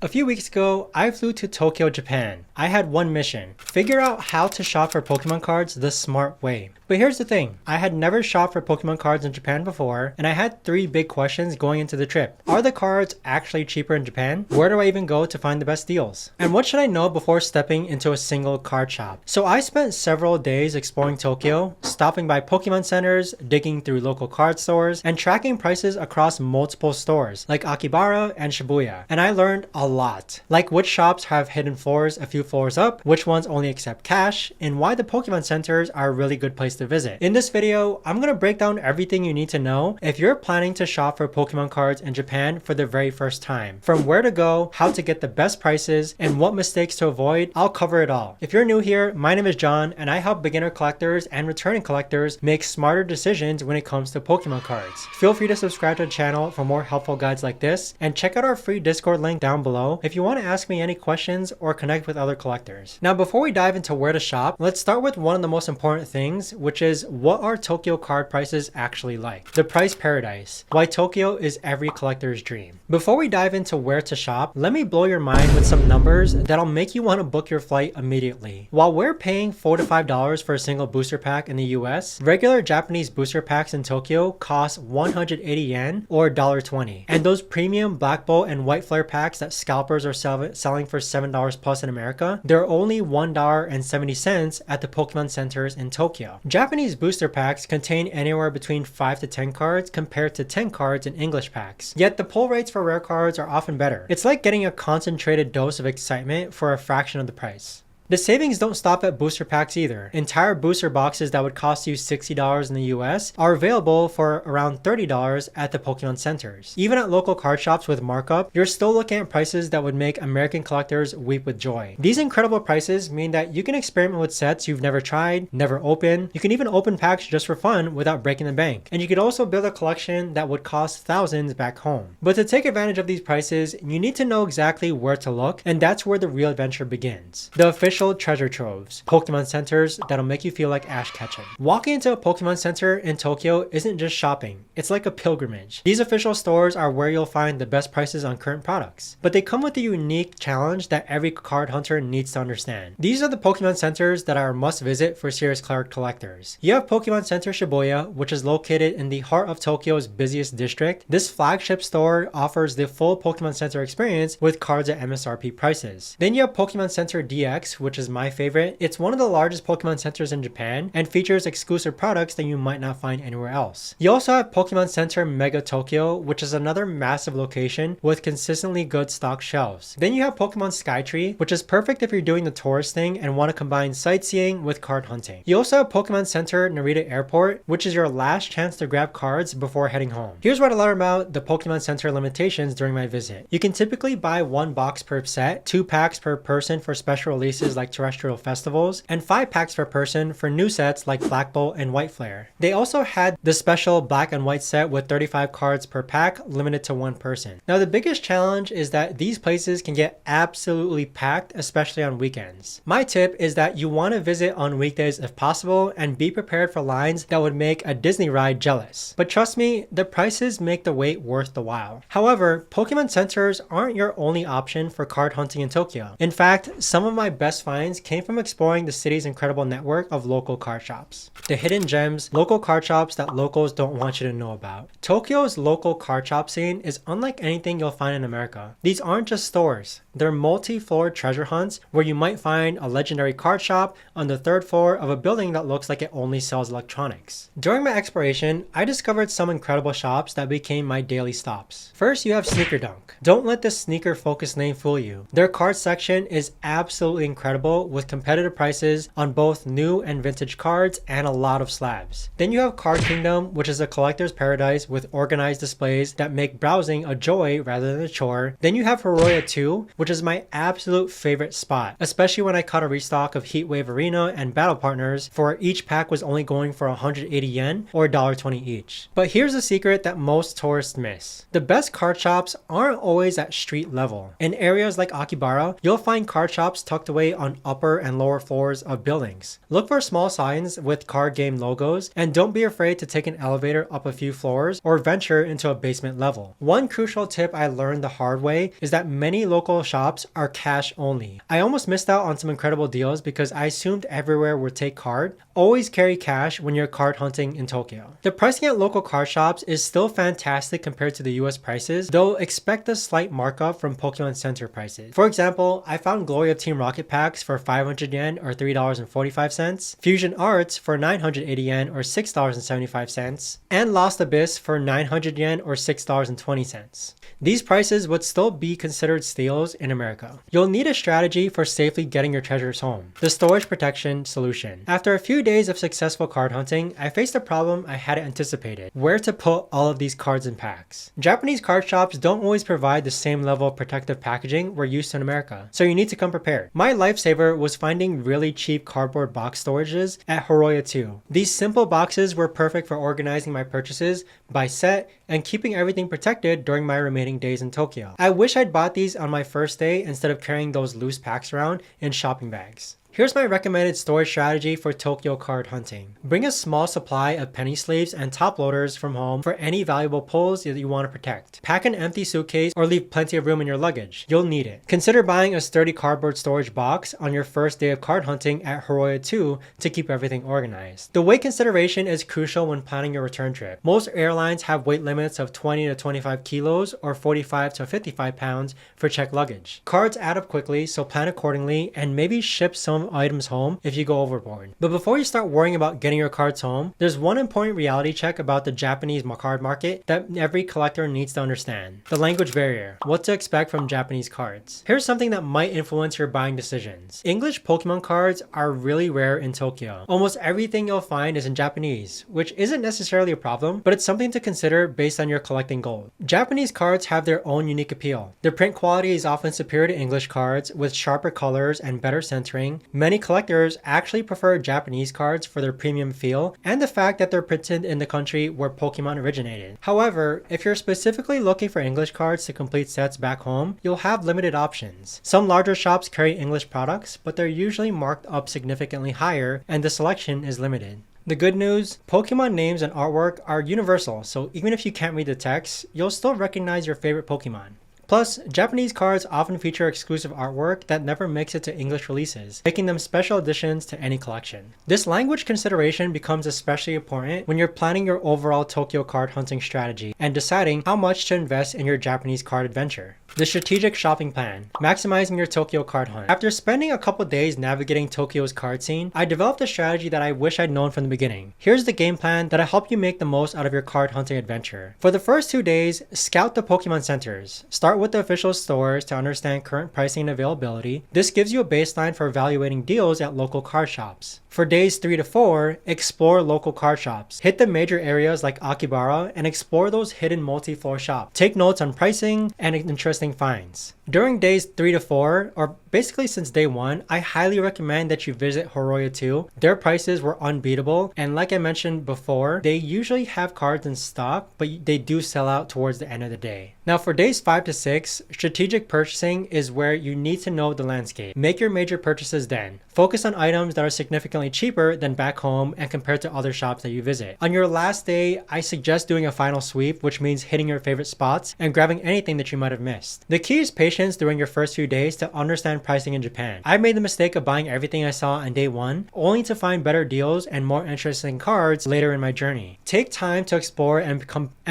A few weeks ago, I flew to Tokyo, Japan. I had one mission: figure out how to shop for Pokemon cards the smart way. But here's the thing, I had never shopped for Pokemon cards in Japan before, and I had three big questions going into the trip. Are the cards actually cheaper in Japan? Where do I even go to find the best deals? And what should I know before stepping into a single card shop? So I spent several days exploring Tokyo, stopping by Pokemon centers, digging through local card stores, and tracking prices across multiple stores like Akihabara and Shibuya. And I learned a lot, like which shops have hidden floors a few floors up, which ones only accept cash, and why the Pokemon centers are a really good place to visit. In this video, I'm going to break down everything you need to know if you're planning to shop for Pokemon cards in Japan for the very first time. From where to go, how to get the best prices, and what mistakes to avoid, I'll cover it all. If you're new here, my name is John, and I help beginner collectors and returning collectors make smarter decisions when it comes to Pokemon cards. Feel free to subscribe to the channel for more helpful guides like this, and check out our free Discord link down below if you want to ask me any questions or connect with other collectors. Now, before we dive into where to shop, let's start with one of the most important things, which is what are Tokyo card prices actually like? The price paradise. Why Tokyo is every collector's dream. Before we dive into where to shop, let me blow your mind with some numbers that'll make you want to book your flight immediately. While we're paying $4 to $5 for a single booster pack in the US, regular Japanese booster packs in Tokyo cost 180 yen or $1.20. And those premium Black Bolt and White Flare packs that scalpers are selling for $7 plus in America, they're only $1.70 at the Pokemon centers in Tokyo. Japanese booster packs contain anywhere between 5 to 10 cards compared to 10 cards in English packs. Yet the pull rates for rare cards are often better. It's like getting a concentrated dose of excitement for a fraction of the price. The savings don't stop at booster packs either. Entire booster boxes that would cost you $60 in the US are available for around $30 at the Pokemon centers. Even at local card shops with markup, you're still looking at prices that would make American collectors weep with joy. These incredible prices mean that you can experiment with sets you've never tried, never opened. You can even open packs just for fun without breaking the bank. And you could also build a collection that would cost thousands back home. But to take advantage of these prices, you need to know exactly where to look, and that's where the real adventure begins. The official treasure troves, Pokemon centers that'll make you feel like ash ketchum. Walking into a Pokemon center in Tokyo isn't just shopping, it's like a pilgrimage. These official stores are where you'll find the best prices on current products, but they come with a unique challenge that every card hunter needs to understand. These are the Pokemon centers that are a must visit for serious card collectors. You have Pokemon Center Shibuya, which is located in the heart of Tokyo's busiest district. This flagship store offers the full Pokemon Center experience with cards at MSRP prices. Then you have Pokemon Center DX, which is my favorite. It's one of the largest Pokemon centers in Japan and features exclusive products that you might not find anywhere else. You also have Pokemon Center Mega Tokyo, which is another massive location with consistently good stock shelves. Then you have Pokemon Skytree, which is perfect if you're doing the tourist thing and want to combine sightseeing with card hunting. You also have Pokemon Center Narita Airport, which is your last chance to grab cards before heading home. Here's what I learned about the Pokemon Center limitations during my visit. You can typically buy 1 box per set, 2 packs per person for special releases like terrestrial festivals, and 5 packs per person for new sets like Black Bolt and White Flare. They also had the special black and white set with 35 cards per pack, limited to 1 person. Now the biggest challenge is that these places can get absolutely packed, especially on weekends. My tip is that you want to visit on weekdays if possible and be prepared for lines that would make a Disney ride jealous. But trust me, the prices make the wait worth the while. However, Pokemon centers aren't your only option for card hunting in Tokyo. In fact, some of my best finds came from exploring the city's incredible network of local card shops. The hidden gems, local card shops that locals don't want you to know about. Tokyo's local card shop scene is unlike anything you'll find in America. These aren't just stores. They're multi-floor treasure hunts where you might find a legendary card shop on the 3rd floor of a building that looks like it only sells electronics. During my exploration, I discovered some incredible shops that became my daily stops. First, you have SNKRDUNK. Don't let the sneaker-focused name fool you. Their card section is absolutely incredible with competitive prices on both new and vintage cards and a lot of slabs. Then you have Card Kingdom, which is a collector's paradise with organized displays that make browsing a joy rather than a chore. Then you have Hiroya 2, which is my absolute favorite spot, especially when I caught a restock of Heatwave Arena and Battle Partners for each pack was only going for 180 yen or $1.20 each. But here's a secret that most tourists miss. The best card shops aren't always at street level. In areas like Akihabara, you'll find card shops tucked away on upper and lower floors of buildings. Look for small signs with card game logos, and don't be afraid to take an elevator up a few floors or venture into a basement level. One crucial tip I learned the hard way is that many local shops are cash only. I almost missed out on some incredible deals because I assumed everywhere would take card. Always carry cash when you're card hunting in Tokyo. The pricing at local card shops is still fantastic compared to the US prices, though expect a slight markup from Pokémon Center prices. For example, I found Glory of Team Rocket packs for 500 yen or $3.45, Fusion Arts for 980 yen or $6.75, and Lost Abyss for 900 yen or $6.20. These prices would still be considered steals in America. You'll need a strategy for safely getting your treasures home. The storage protection solution. After a few days of successful card hunting, I faced a problem I hadn't anticipated: where to put all of these cards in packs. Japanese card shops don't always provide the same level of protective packaging we're used to in America, so you need to come prepared. My lifesaver was finding really cheap cardboard box storages at Hiroya 2. These simple boxes were perfect for organizing my purchases by set and keeping everything protected during my remaining days in Tokyo. I wish I'd bought these on my first day instead of carrying those loose packs around in shopping bags. Here's my recommended storage strategy for Tokyo card hunting. Bring a small supply of penny sleeves and top loaders from home for any valuable pulls that you want to protect. Pack an empty suitcase or leave plenty of room in your luggage. You'll need it. Consider buying a sturdy cardboard storage box on your first day of card hunting at Hiroya 2 to keep everything organized. The weight consideration is crucial when planning your return trip. Most airlines have weight limits of 20 to 25 kilos or 45 to 55 pounds for checked luggage. Cards add up quickly, so plan accordingly and maybe ship some items home if you go overboard. But before you start worrying about getting your cards home, there's one important reality check about the Japanese card market that every collector needs to understand: the language barrier. What to expect from Japanese cards. Here's something that might influence your buying decisions. English Pokemon cards are really rare in Tokyo. Almost everything you'll find is in Japanese, which isn't necessarily a problem, but it's something to consider based on your collecting goals. Japanese cards have their own unique appeal. Their print quality is often superior to English cards with sharper colors and better centering. Many collectors actually prefer Japanese cards for their premium feel and the fact that they're printed in the country where Pokemon originated. However, if you're specifically looking for English cards to complete sets back home, you'll have limited options. Some larger shops carry English products, but they're usually marked up significantly higher and the selection is limited. The good news: Pokemon names and artwork are universal, so even if you can't read the text, you'll still recognize your favorite Pokemon. Plus, Japanese cards often feature exclusive artwork that never makes it to English releases, making them special additions to any collection. This language consideration becomes especially important when you're planning your overall Tokyo card hunting strategy and deciding how much to invest in your Japanese card adventure. The strategic shopping plan. Maximizing your Tokyo card hunt. After spending a couple days navigating Tokyo's card scene, I developed a strategy that I wish I'd known from the beginning. Here's the game plan that'll help you make the most out of your card hunting adventure. For the first 2 days, scout the Pokemon centers. Start with the official stores to understand current pricing and availability. This gives you a baseline for evaluating deals at local card shops. For days 3 to 4, explore local card shops. Hit the major areas like Akihabara and explore those hidden multi-floor shops. Take notes on pricing and interesting finds. During days 3 to 4, or basically since day 1, I highly recommend that you visit Hiroya 2. Their prices were unbeatable, and like I mentioned before, they usually have cards in stock, but they do sell out towards the end of the day. Now for days 5 to 6, strategic purchasing is where you need to know the landscape. Make your major purchases then. Focus on items that are significantly cheaper than back home and compared to other shops that you visit. On your last day, I suggest doing a final sweep, which means hitting your favorite spots and grabbing anything that you might have missed. The key is patience during your first few days to understand pricing in Japan. I made the mistake of buying everything I saw on day 1, only to find better deals and more interesting cards later in my journey. Take time to explore and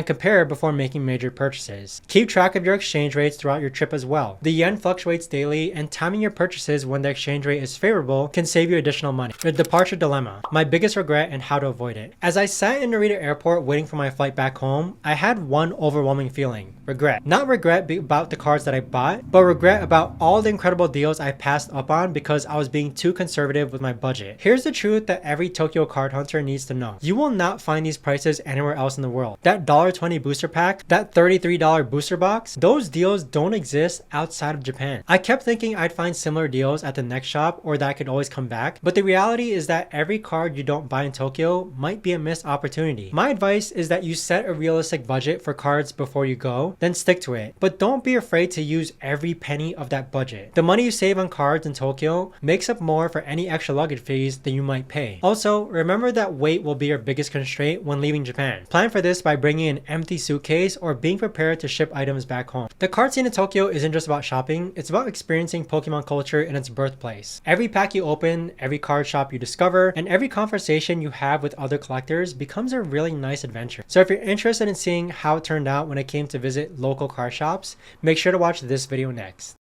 compare before making major purchases. Keep track of your exchange rates throughout your trip as well. The yen fluctuates daily, and timing your purchases when the exchange rate is favorable can save you additional money. The departure dilemma. My biggest regret and how to avoid it. As I sat in Narita airport waiting for my flight back home, I had one overwhelming feeling: regret. Not regret about the cards that I bought, but regret about all the incredible deals I passed up on because I was being too conservative with my budget. Here's the truth that every Tokyo card hunter needs to know. You will not find these prices anywhere else in the world. That $1.20 booster pack, that $33 booster box, those deals don't exist outside of Japan. I kept thinking I'd find similar deals at the next shop or that I could always come back, but the reality is that every card you don't buy in Tokyo might be a missed opportunity. My advice is that you set a realistic budget for cards before you go Tokyo, then stick to it. But don't be afraid to use every penny of that budget. The money you save on cards in Tokyo makes up more for any extra luggage fees that you might pay. Also, remember that weight will be your biggest constraint when leaving Japan. Plan for this by bringing an empty suitcase or being prepared to ship items back home. The card scene in Tokyo isn't just about shopping, it's about experiencing Pokemon culture in its birthplace. Every pack you open, every card shop you discover, and every conversation you have with other collectors becomes a really nice adventure. So if you're interested in seeing how it turned out when I came to visit local card shops, make sure to watch this video next.